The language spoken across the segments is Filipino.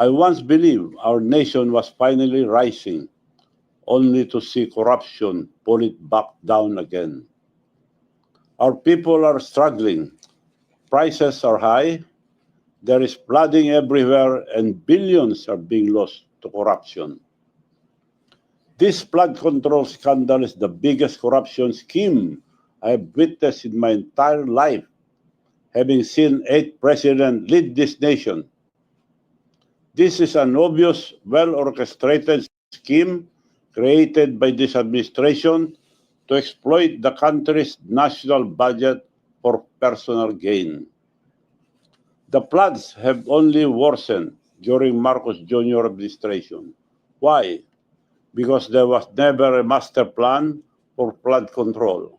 I once believed our nation was finally rising, only to see corruption pull it back down again. Our people are struggling. Prices are high. There is flooding everywhere, and billions are being lost to corruption. This flood control scandal is the biggest corruption scheme I have witnessed in my entire life, having seen 8 presidents lead this nation. This is an obvious, well-orchestrated scheme created by this administration to exploit the country's national budget for personal gain. The floods have only worsened during Marcos Jr. administration. Why? Because there was never a master plan for flood control.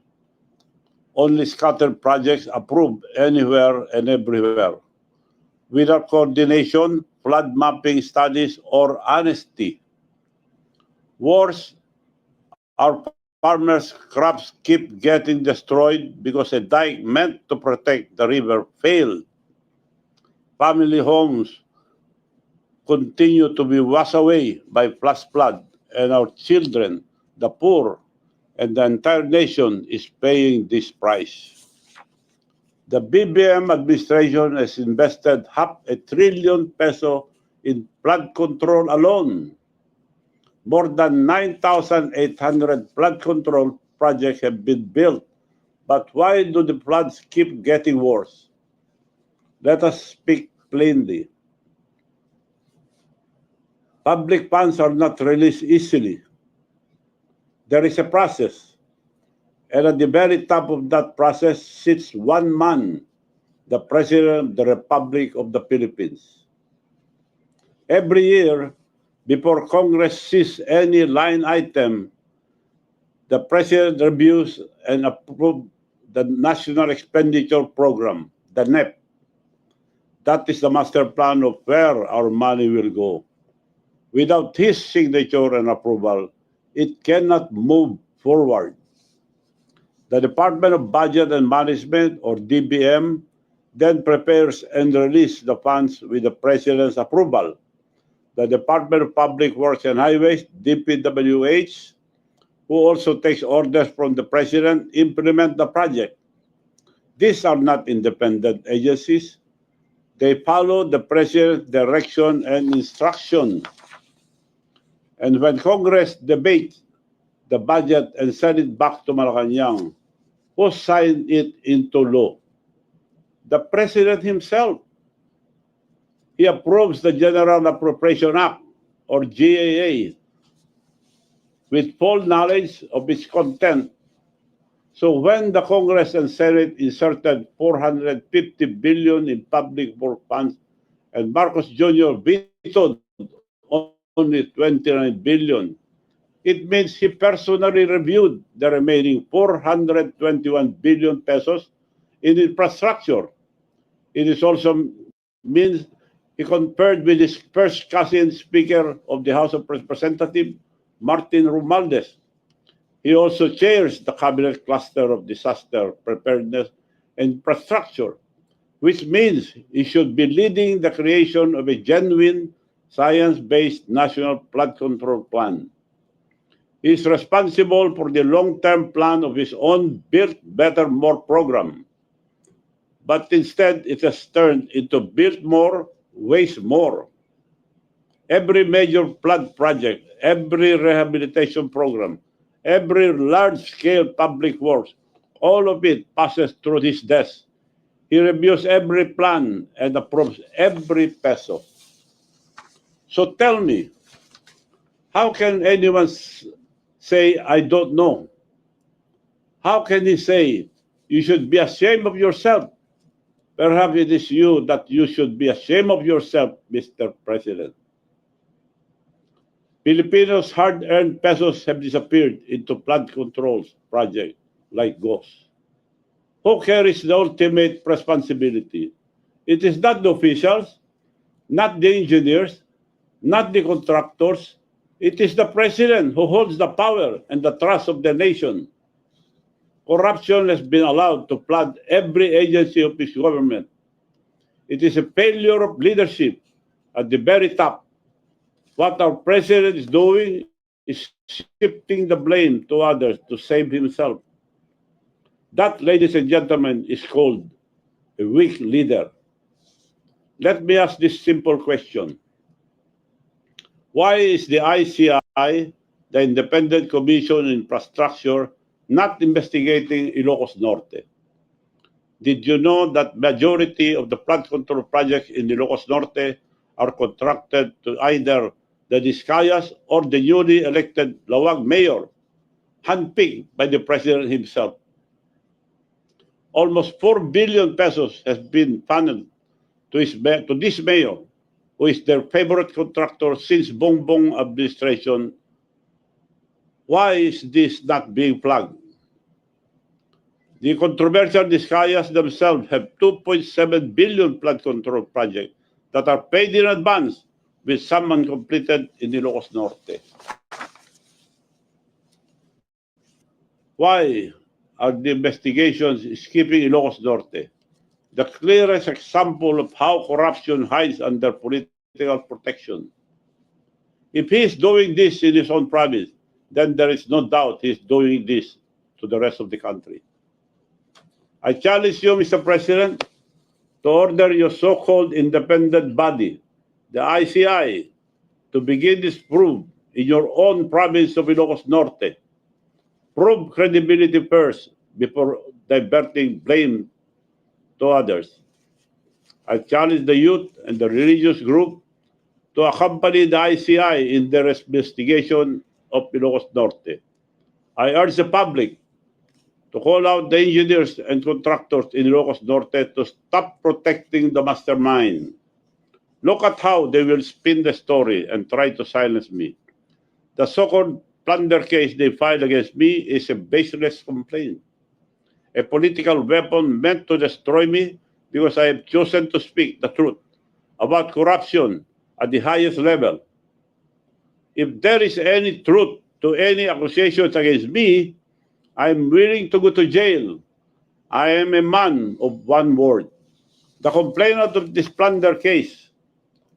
Only scattered projects approved anywhere and everywhere, without coordination, flood mapping studies, or honesty. Worse, our farmers' crops keep getting destroyed because a dike meant to protect the river failed. Family homes continue to be washed away by flash flood, and our children, the poor, and the entire nation is paying this price. The BBM administration has invested ₱500 billion in flood control alone. More than 9,800 flood control projects have been built. But why do the floods keep getting worse? Let us speak plainly. Public funds are not released easily. There is a process. And at the very top of that process sits one man, the President of the Republic of the Philippines. Every year, before Congress sees any line item, the President reviews and approves the National Expenditure Program, the NEP. That is the master plan of where our money will go. Without his signature and approval, it cannot move forward. The Department of Budget and Management, or DBM, then prepares and releases the funds with the President's approval. The Department of Public Works and Highways, DPWH, who also takes orders from the President, implement the project. These are not independent agencies. They follow the President's direction and instruction. And when Congress debates the budget and send it back to Malacanang, who signed it into law? The President himself. He approves the General Appropriation Act, or GAA, with full knowledge of its content. So when the Congress and Senate inserted $450 billion in public work funds and Marcos Jr. vetoed only $29 billion, it means he personally reviewed the remaining 421 billion pesos in infrastructure. It is also means he conferred with his first cousin Speaker of the House of Representatives, Martin Romualdez. He also chairs the Cabinet Cluster of Disaster Preparedness and Infrastructure, which means he should be leading the creation of a genuine science-based national flood control plan. He is responsible for the long-term plan of his own Build Better More program. But instead, it has turned into Build More, Waste More. Every major flood project, every rehabilitation program, every large-scale public works, all of it passes through his desk. He reviews every plan and approves every peso. So tell me, how can anyone say, I don't know? How can he say, you should be ashamed of yourself? Perhaps it is you that you should be ashamed of yourself, Mr. President. Filipinos' hard-earned pesos have disappeared into flood controls projects like ghosts. Who carries the ultimate responsibility? It is not the officials, not the engineers, not the contractors. It is the President who holds the power and the trust of the nation. Corruption has been allowed to flood every agency of this government. It is a failure of leadership, at the very top, what our president is doing is shifting the blame to others to save himself. That, ladies and gentlemen, is called a weak leader. Let me ask this simple question. Why is the ICI, the Independent Commission on Infrastructure, not investigating Ilocos Norte? Did you know that majority of the flood control projects in Ilocos Norte are contracted to either the Discayas or the newly elected Lawag mayor, handpicked by the president himself? Almost 4 billion pesos has been funneled to this mayor, who is their favorite contractor since Bongbong administration. Why is this not being flagged? The controversial Discayas themselves have 2.7 billion flood control projects that are paid in advance, with some uncompleted in Ilocos Norte. Why are the investigations skipping Ilocos Norte? The clearest example of how corruption hides under political protection. If he is doing this in his own province, then there is no doubt he is doing this to the rest of the country. I challenge you, Mr. President, to order your so-called independent body, the ICI, to begin this probe in your own province of Ilocos Norte. Prove credibility first before diverting blame to others. I challenge the youth and the religious group to accompany the ICI in their investigation of Ilocos Norte. I urge the public to call out the engineers and contractors in Ilocos Norte to stop protecting the mastermind. Look at how they will spin the story and try to silence me. The so-called plunder case they filed against me is a baseless complaint, a political weapon meant to destroy me because I have chosen to speak the truth about corruption at the highest level. If there is any truth to any accusations against me, I am willing to go to jail. I am a man of one word. The complainant of this plunder case,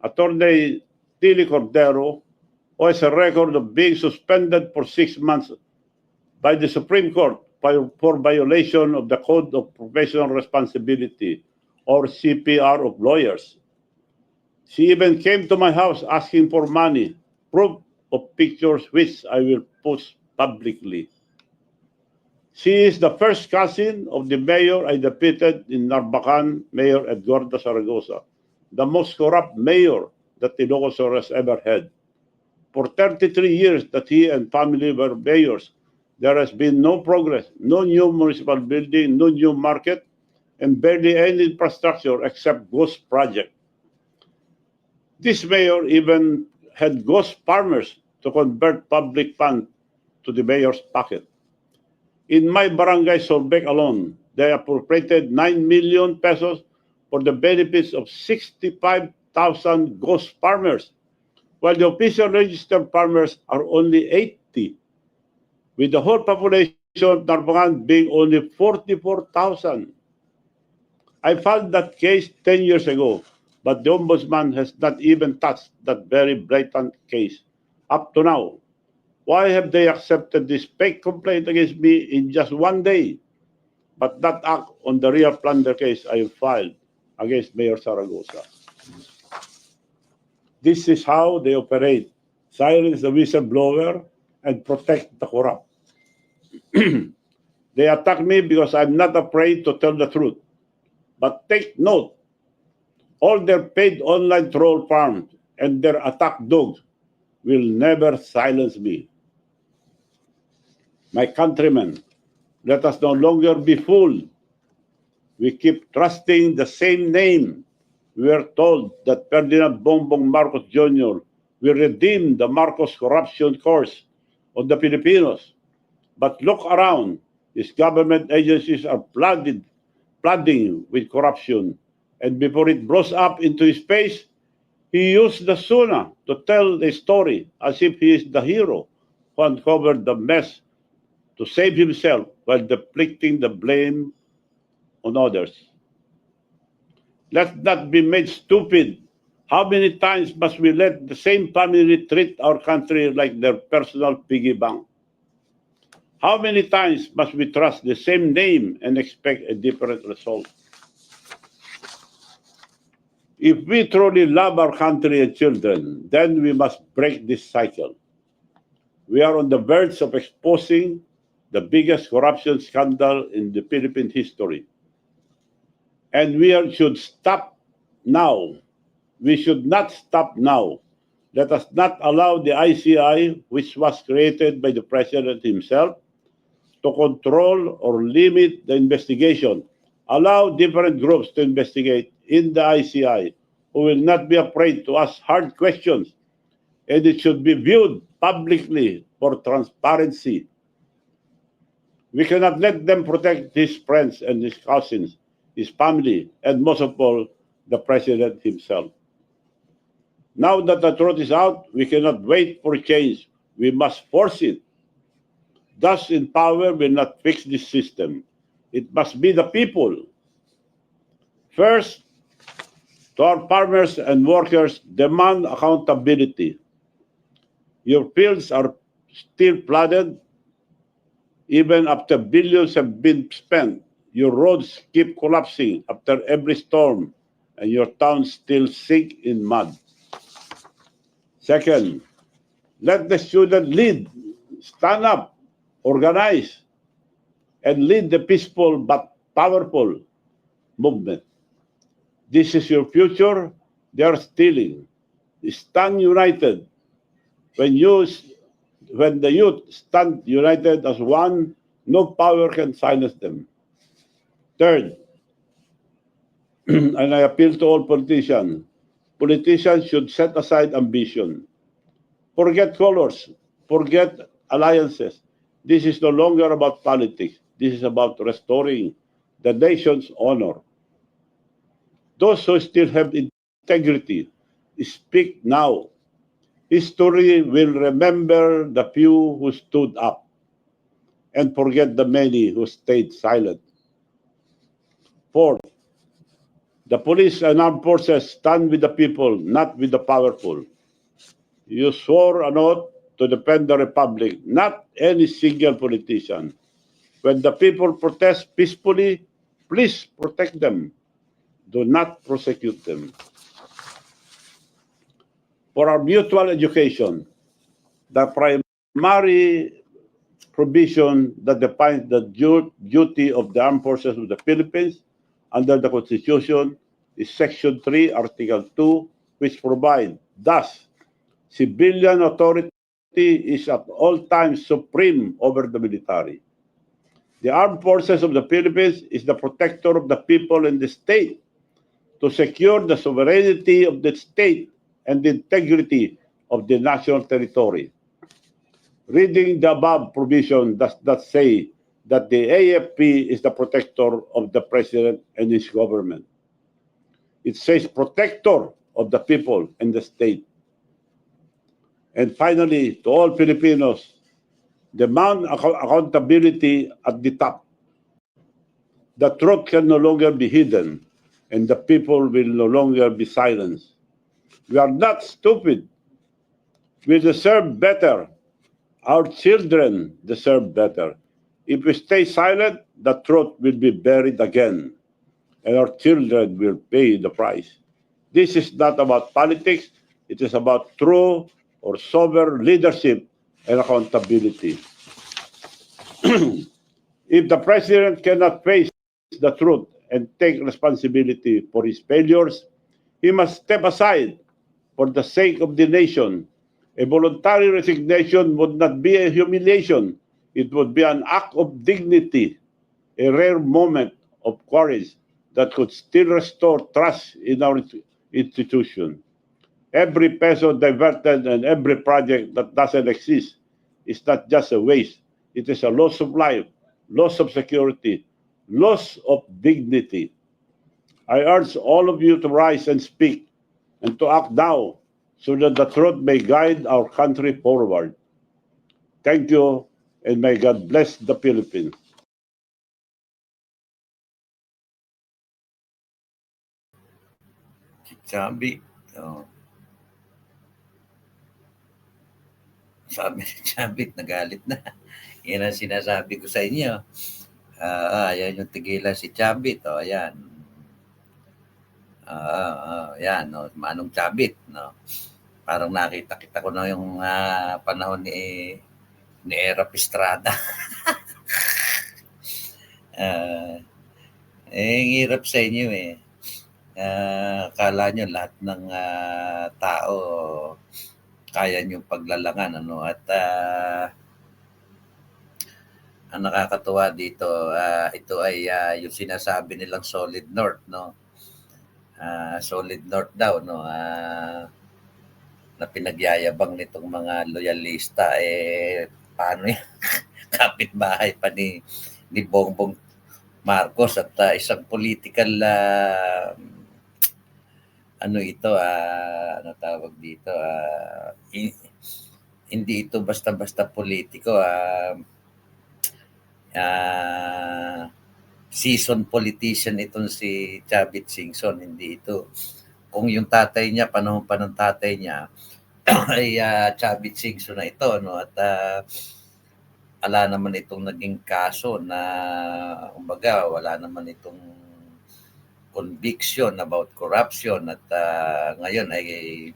Attorney Tilly Cordero, who has a record of being suspended for 6 months by the Supreme Court for violation of the Code of Professional Responsibility, or CPR, of lawyers. She even came to my house asking for money, proof of pictures which I will post publicly. She is the first cousin of the mayor I defeated in Narvacan, Mayor Edgardo Zaragoza, the most corrupt mayor that Ilocos Sur has ever had. For 33 years that he and family were mayors, there has been no progress, no new municipal building, no new market, and barely any infrastructure except ghost project. This mayor even had ghost farmers to convert public funds to the mayor's pocket. In my barangay, Solbec alone, they appropriated 9 million pesos for the benefits of 65,000 ghost farmers, while the official registered farmers are only 80, with the whole population of Narvacan being only 44,000. I filed that case 10 years ago, but the Ombudsman has not even touched that very blatant case up to now. Why have they accepted this fake complaint against me in just one day, but not act on the real plunder case I filed against Mayor Zaragoza? This is how they operate: silence the whistleblower and protect the corrupt. They attack me because I'm not afraid to tell the truth. But take note, all their paid online troll farms and their attack dogs will never silence me. My countrymen, let us no longer be fooled. We keep trusting the same name. We are told that Ferdinand Bongbong Marcos Jr. will redeem the Marcos corruption course on the Filipinos. But look around. His government agencies are flooding with corruption. And before it blows up into his face, he used the SUNA to tell the story as if he is the hero who uncovered the mess to save himself while deflecting the blame on others. Let's not be made stupid How many times must we let the same family treat our country like their personal piggy bank? How many times must we trust the same name and expect a different result? If we truly love our country and children, then we must break this cycle. We are on the verge of exposing the biggest corruption scandal in the Philippine history. And should stop now. We should not stop now. Let us not allow the ICI, which was created by the President himself, to control or limit the investigation. Allow different groups to investigate in the ICI who will not be afraid to ask hard questions, and it should be viewed publicly for transparency. We cannot let them protect his friends and his cousins, his family, and most of all, the President himself. Now that the truth is out, we cannot wait for change. We must force it. Thus, in power will not fix this system. It must be the people. First, to our farmers and workers, demand accountability. Your fields are still flooded even after billions have been spent. Your roads keep collapsing after every storm, and your towns still sink in mud. Second, let the student lead, stand up, organize, and lead the peaceful but powerful movement. This is your future. They are stealing. Stand united. When the youth stand united as one, no power can silence them. Third, and I appeal to all politicians. Politicians should set aside ambition. Forget colors. Forget alliances. This is no longer about politics. This is about restoring the nation's honor. Those who still have integrity, speak now. History will remember the few who stood up and forget the many who stayed silent. Fourth, the police and armed forces stand with the people, not with the powerful. You swore an oath to defend the republic, not any single politician. When the people protest peacefully, please protect them. Do not prosecute them. For our mutual education, the primary provision that defines the duty of the armed forces of the Philippines under the Constitution is Section 3, Article 2, which provides, thus, civilian authority is at all times supreme over the military. The armed forces of the Philippines is the protector of the people and the state to secure the sovereignty of the state and the integrity of the national territory. Reading the above provision does not say that the AFP is the protector of the president and his government. It says protector of the people and the state. And finally, to all Filipinos, demand accountability at the top. The truth can no longer be hidden, and the people will no longer be silenced. We are not stupid. We deserve better. Our children deserve better. If we stay silent, the truth will be buried again, and our children will pay the price. This is not about politics. It is about true or sober leadership and accountability. If the president cannot face the truth and take responsibility for his failures, he must step aside for the sake of the nation. A voluntary resignation would not be a humiliation. It would be an act of dignity, a rare moment of courage that could still restore trust in our institution. Every peso diverted and every project that doesn't exist is not just a waste. It is a loss of life, loss of security, loss of dignity. I urge all of you to rise and speak and to act now so that the truth may guide our country forward. Thank you, and may God bless the Philippines. Sabi, Oh. Sabi ni Chavit, nagalit na. Yan ang sinasabi ko sa inyo. Ayan yung tigilan si Chavit. O, ayan. Yan, no, Manong Chavit. No? Parang nakita-kita ko na yung panahon ni Erap Estrada. Hirap sa inyo eh. Akala nyo lahat ng tao kaya nyo paglalangan, ano, at ang nakakatuwa dito, ito ay yung sinasabi nilang Solid North, no? Solid North daw, no? Na pinagyayabang nitong mga loyalista, paano yan? Kapitbahay pa ni Bongbong Marcos at isang political ano ito, ano tawag dito, hindi ito basta-basta politiko, seasoned politician itong si Chavit Singson. Hindi ito, kung yung tatay niya, panahon pa ng tatay niya ay Chavit Singson na ito, no? At ala naman itong naging kaso na kumbaga wala naman itong conviction about corruption at ngayon ay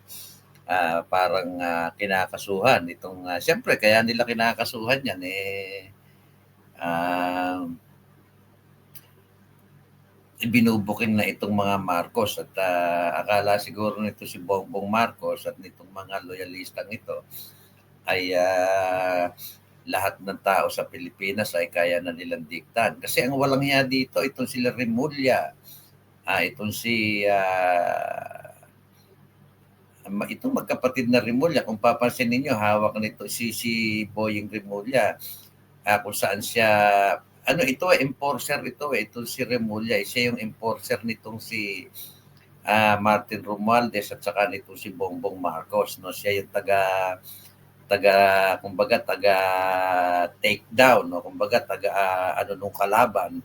parang kinakasuhan itong siyempre kaya nila kinakasuhan yan binubuking na itong mga Marcos at akala siguro nito si Bongbong Marcos at nitong mga loyalistang ito ay lahat ng tao sa Pilipinas ay kaya na nilang diktan. Kasi ang walang hiya dito, itong sila Remulla, itong si itong magkapatid na Remulla, kung papansin ninyo, hawak nito si Boying Remulla, kung saan siya, ano ito, enforcer ito, itong si Remulla, siya yung enforcer nitong si Martin Romualdez at saka nito si Bongbong Marcos, no? Siya yung taga take down, no? Kumbaga ano nung kalaban,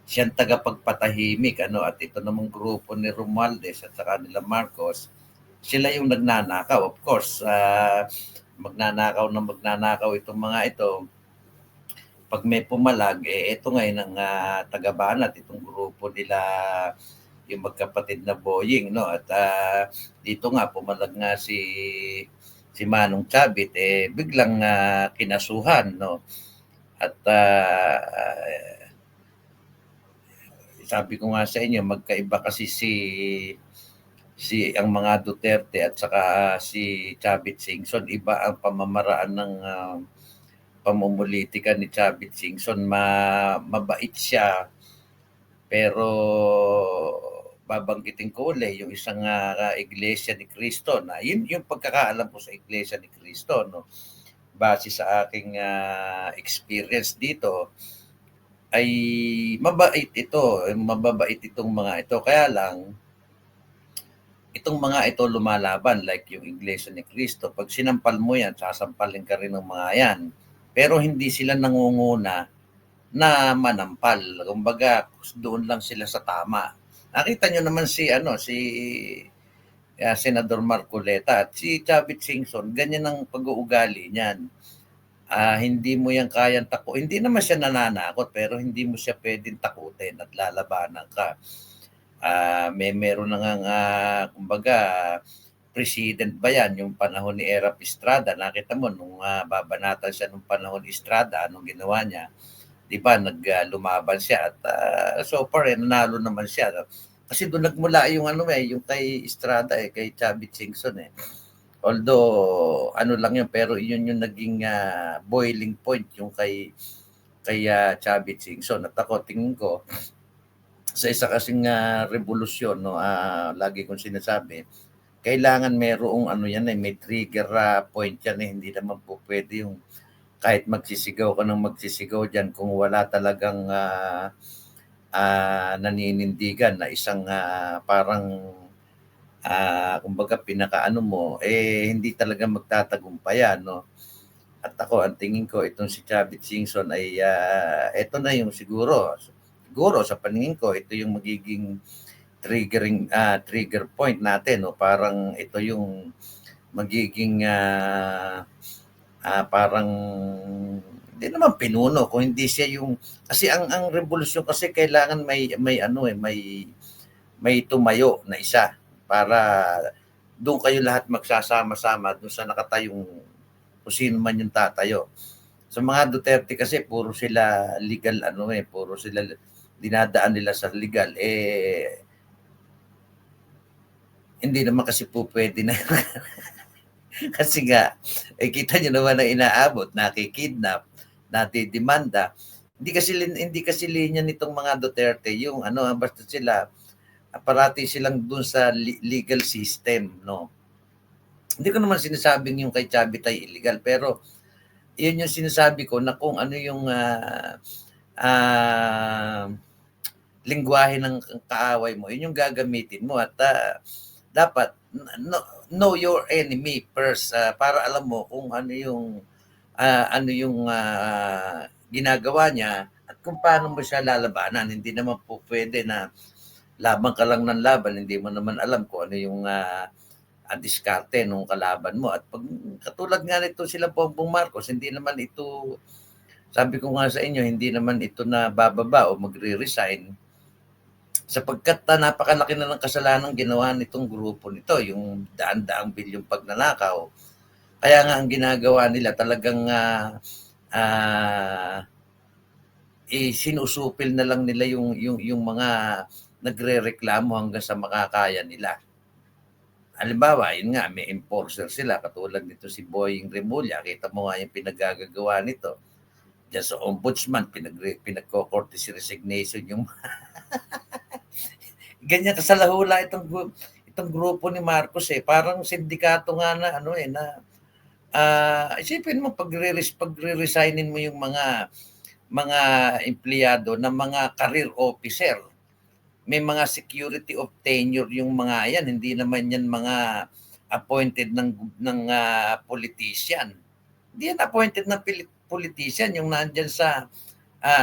siyang taga pagpatahimik, ano, at ito namang grupo ni Romualdez at saka nila Marcos, sila yung nagnanakaw. Of course, magnanakaw itong mga ito. Pag may pumalag, ito ngayon ang taga-banat, itong grupo nila, yung magkapatid na Boying, no? At dito nga, pumalag nga si Manong Chavit, biglang kinasuhan, no? At sabi ko nga sa inyo, magkaiba kasi ang mga Duterte at saka si Chavit Singson. Iba ang pamamaraan ng pamumulitika ni Chavit Singson. Mabait siya, pero babanggitin ko ulit yung isang Iglesia ni Cristo na yun yung pagkakaalam ko sa Iglesia ni Cristo, no? Base sa aking experience dito ay mababait itong mga ito, kaya lang itong mga ito lumalaban like yung Iglesia ni Cristo. Pag sinampal mo yan, sasampalin ka rin ng mga yan, pero hindi sila nangunguna na manampal. Kumbaga, doon lang sila sa tama. Nakita nyo naman si Senador Marcoleta at si Chavit Singson, ganyan ang pag-uugali niyan. Hindi mo yan kayang hindi naman siya nananakot, pero hindi mo siya pwedeng takutin at lalabanan ka. Meron na nga kumbaga, president ba yan, yung panahon ni Erap Estrada, nakita mo, nung babanatan siya nung panahon ni Estrada, anong ginawa niya? Di ba, lumaban siya at so far, nanalo naman siya. Kasi doon nagmula yung yung kay Estrada, kay Chavit Singson Although, ano lang yun, pero yun yung naging boiling point yung kay Chavit Singson. At ako, tingin ko, sa isa kasing revolusyon, no, lagi kong sinasabi, kailangan merong may trigger point yan hindi naman po pwede yung kahit magsisigaw ka ng magsisigaw dyan kung wala talagang naninindigan na isang parang kumbaga pinakaano mo, hindi talaga magtatagumpayan, no? At ako, ang tingin ko, itong si Chavit Singson ito na yung siguro sa paningin ko, ito yung magiging trigger point natin, no? Parang ito yung magiging parang hindi naman pinuno kung hindi siya yung kasi ang revolusyon kasi kailangan may ano may tumayo na isa para doon kayo lahat magsasama-sama doon sa nakatayong kung sino man yung tatayo. Sa mga Duterte kasi puro sila legal puro sila dinadaan nila sa legal hindi naman kasi po pwede na kasi nga kita niyo naman ang inaabot, nakikidnap, natidemanda. Hindi kasi linya nitong mga Duterte yung basta sila parati silang dun sa legal system, no? Hindi ko naman sinasabing yung kay Chavitay illegal, pero yun yung sinasabi ko na kung ano yung lingwahe ng kaaway mo, yun yung gagamitin mo at dapat know your enemy first para alam mo kung ano yung ginagawa niya at kung paano mo siya lalabanan. Hindi naman po pwede na laban ka lang ng laban, hindi mo naman alam kung ano yung diskarte nung kalaban mo. At pag katulad nga nito sila Bongbong Marcos, hindi naman ito, sabi ko nga sa inyo, hindi naman ito na bababa o magre-resign sapagkat napakalaki na ng kasalanan ginawa nitong grupo nito, yung daan-daang bilyong pagnanakaw. Kaya nga ang ginagawa nila talagang sinusupil na lang nila yung mga nagrereklamo hanggang sa makakaya nila. Halimbawa, yun nga, may enforcer sila, katulad nito si Boying Remulla, kita mo nga yung pinagagagawa nito. Diyan sa ombudsman, pinagko-courtesy resignation yung ganyan kasalahula itong grupo ni Marcos parang sindikato nga na isipin mo pagre-resignin mo yung mga empleyado ng mga career officer. May mga security of tenure yung mga yan, hindi naman yan mga appointed ng politician. Hindi yan appointed ng politician yung nandyan sa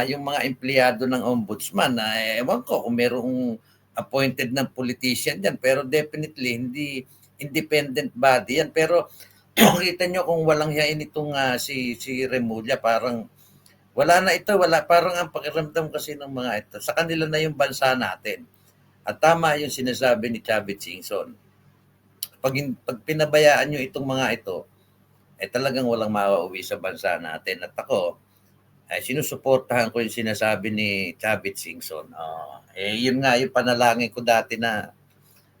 yung mga empleyado ng ombudsman. Ewan ko kung merong appointed ng politician yan, pero definitely hindi independent body yan. Pero kita nyo kung walang hiyain itong si Remulla, parang wala na ito, parang ang pakiramdam kasi ng mga ito, sa kanila na yung bansa natin. At tama yung sinasabi ni Chavit Singson. Pag pinabayaan nyo itong mga ito, talagang walang mauuwi sa bansa natin. At ako, sinusuportahan ko yung sinasabi ni Chavit Singson. Yun nga yung panalangin ko dati na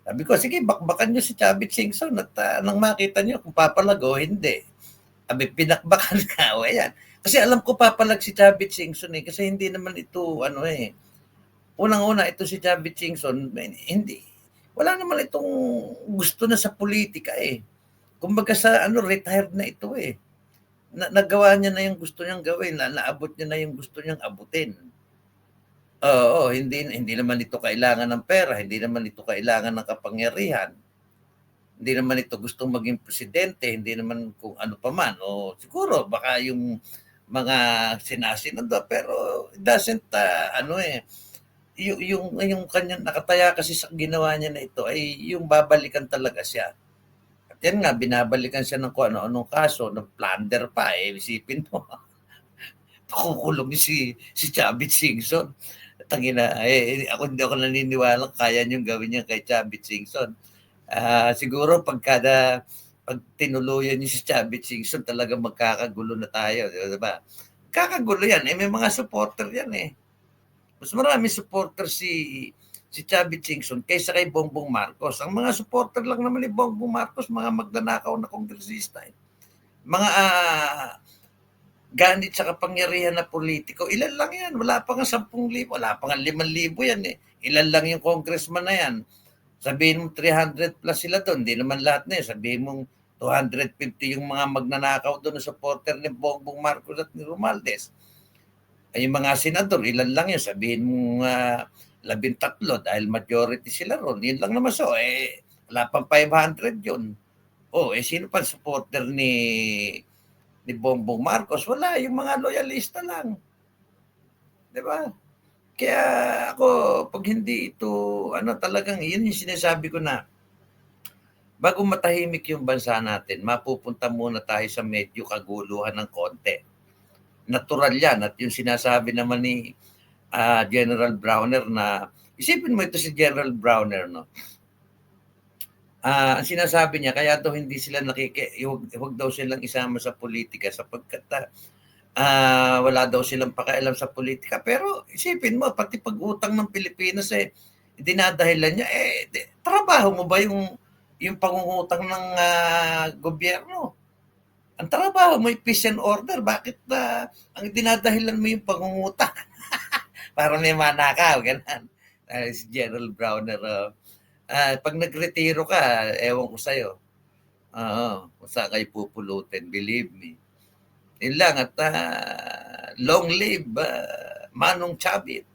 sabi ko, sige, bakbakan nyo si Chavit Singson at nang makita nyo kung papalag o hindi. Sabi, pinakbakan na. Ayan. Kasi alam ko papalag si Chavit Singson kasi hindi naman ito unang-una ito si Chavit Singson hindi wala naman itong gusto na sa politika kumbaga sa retired na ito nagawa niya na yung gusto niyang gawin, naabot niya na yung gusto niyang abutin. Oo, hindi naman ito kailangan ng pera, hindi naman ito kailangan ng kapangyarihan. Hindi naman ito gustong maging presidente, hindi naman kung ano pa man o siguro baka yung mga sinasinando pero it doesn't yung kanyang nakataya kasi sa ginawa niya na ito ay yung babalikan talaga siya. At yan nga binabalikan siya ng kung ano-anong kaso, ng plunder pa isipin mo. Pakukulong si Chavit Singson. Tangina ako hindi ako naniniwala kaya niyong gawin niya kay Chavit Singson. Siguro pag tinuluyan niyo si Chavit Singson talagang magkakagulo na tayo, di ba? Kakagulo yan may mga supporter yan Mas marami supporter si Chavit Singson kaysa kay Bongbong Marcos. Ang mga supporter lang naman ni Bongbong Marcos, mga magnanakaw na kongresista. Mga ganit sa kapangyarihan na politiko. Ilan lang yan. Wala pa nga 10,000. Wala pa nga 5,000 yan Ilan lang yung congressman na yan. Sabihin mo 300 plus sila doon. Hindi naman lahat na yun. Sabihin mo 250 yung mga magnanakaw doon na supporter ni Bongbong Marcos at ni Romualdez. Yung mga senador, ilan lang yun. Sabihin mo 13 dahil majority sila ron. Yun lang naman wala pang 500 yun. Sino pa supporter ni Bongbong Marcos? Wala, yung mga loyalista lang. Di ba? Kaya ako, pag hindi ito, talagang yun yung sinasabi ko na, bago matahimik yung bansa natin, mapupunta muna tayo sa medyo kaguluhan ng konti. Natural yan at yung sinasabi naman ni General Browner na, isipin mo ito si General Browner, no? Ang sinasabi niya, kaya daw hindi sila huwag daw silang isama sa politika sapagkat wala daw silang pakialam sa politika. Pero isipin mo, pati pag-utang ng Pilipinas dinadahilan niya, trabaho mo ba yung pangungutang ng gobyerno? Ang trabaho mo yung peace and order. Bakit ang dinadahilan mo yung pangungutang? Para may manakaw, ganun. Si General Browner, pag nagretiro ka, ewan ko sa'yo. Kung saan kayo pupulutin, believe me. Yun lang at long live Manong Chavit.